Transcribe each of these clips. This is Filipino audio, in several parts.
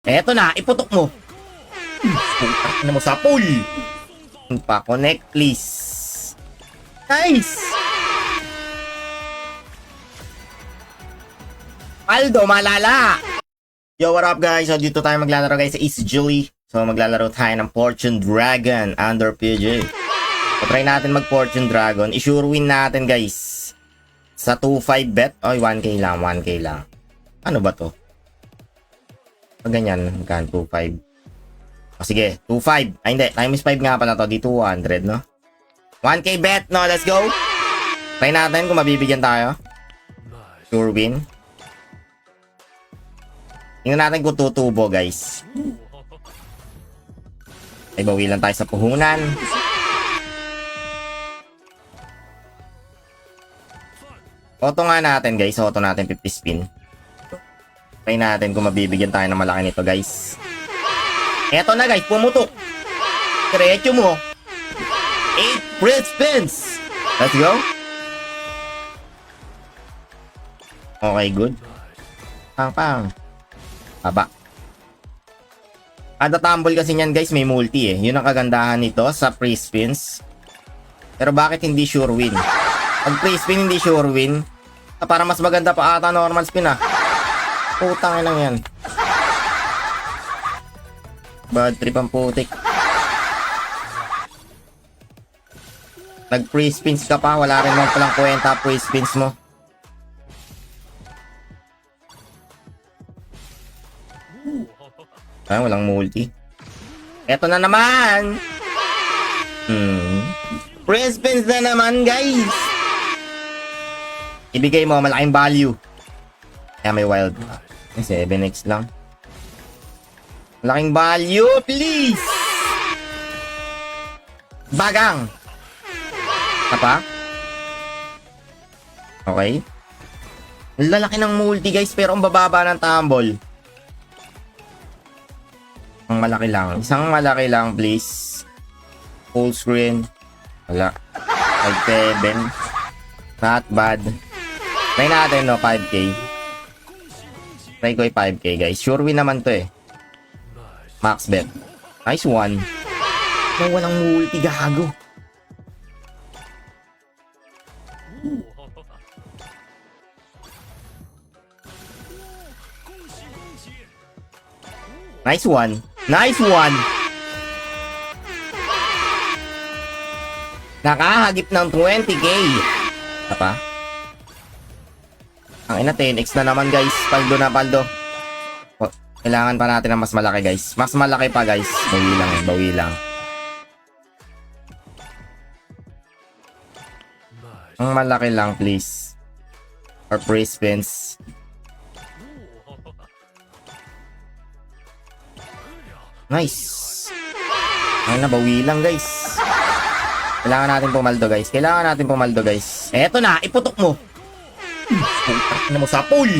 Eto na, iputok mo. Ano mo sa pool? Pa-connect, please. Nice! Aldo, malala! Yo, what up guys? So, dito tayo maglalaro guys sa Easy Julie. So, maglalaro tayo ng Fortune Dragon under PG. So, try natin mag Fortune Dragon. I-sure win natin guys. Sa 2-5 bet. Oy, 1k lang, 1k lang. Ano ba to? Pag ganyan, magkaan 2-5. O sige, 2-5. Ay hindi, times 5 nga pala to. Di 200, no? 1k bet, no? Let's go! Try natin kung mabibigyan tayo. Sure win. Tingnan natin kung tutubo, guys. Ay, bawi lang tayo sa puhunan. Auto nga natin, guys. Auto natin 50 spin. Try natin kung mabibigyan tayo ng malaki nito, guys. Eto na, guys. Pumutok. Diretso mo. 8 free spins. Let's go. Okay, good. Pang. Haba. Kada tumble kasi niyan guys may multi eh. Yun ang kagandahan nito sa free spins. Pero bakit hindi sure win? Pag free spin hindi sure win, para mas maganda pa ata normal spin ah. Putang ina yan. Bad trip ang putik. Nag free spins ka pa, wala rin mo palang kwenta free spins mo. Ay, walang multi. Eto na naman. Free spins na naman, guys. Ibigay mo malaking value. Kaya may wild. 7x lang. Malaking value, please. Bagang. Apa? Okay. Lalaki ng multi, guys, pero ang bababa ng tumble. Ang malaki lang. Isang malaki lang, please. Full screen. Wala. 5-7. Not bad. Try natin, no? 5k. Try ko 5k, guys. Sure win naman to, eh. Max bet. Nice one. No, walang multi, gago. Nice one. Nice one. Nakahagip ng 20k. Apa? Ang ina 10x na naman guys. Paldo na paldo. O, kailangan pa natin ng mas malaki guys. Mas malaki pa guys. Bawi lang eh. Bawi lang. Ang malaki lang please. Or free spins. Nice. Ay, nabawi lang guys. Kailangan natin pumaldo guys. Kailangan natin pumaldo guys. Eto na, iputok mo. Ano mo sa pool?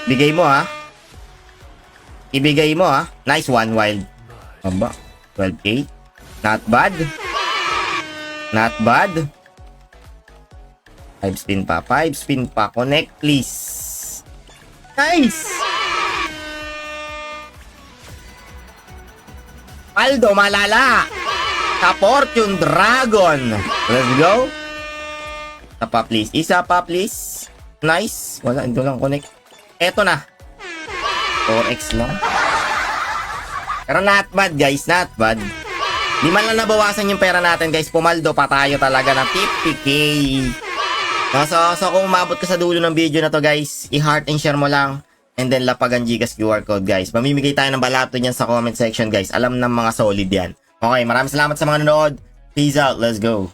Bigay mo ha. Ibigay mo ha. Nice one, wild. Aba, 12k. Not bad. Not bad. 5 spin pa. 5 spin pa. Connect please. Nice. Aldo, malala! Sa Fortune Dragon! Let's go! Isa pa please. Isa pa please. Nice. Wala, ito lang connect. Eto na. 4x lang. Pero not bad guys, not bad. Di man lang nabawasan yung pera natin guys. Pumaldo pa tayo talaga ng 50k. So kung umabot ka sa dulo ng video na to guys, i-heart and share mo lang. And then lapagan Gcash QR code guys. Mamimigay tayo ng balato niyan sa comment section guys. Alam ng mga solid yan. Okay, maraming salamat sa mga nanonood. Peace out. Let's go.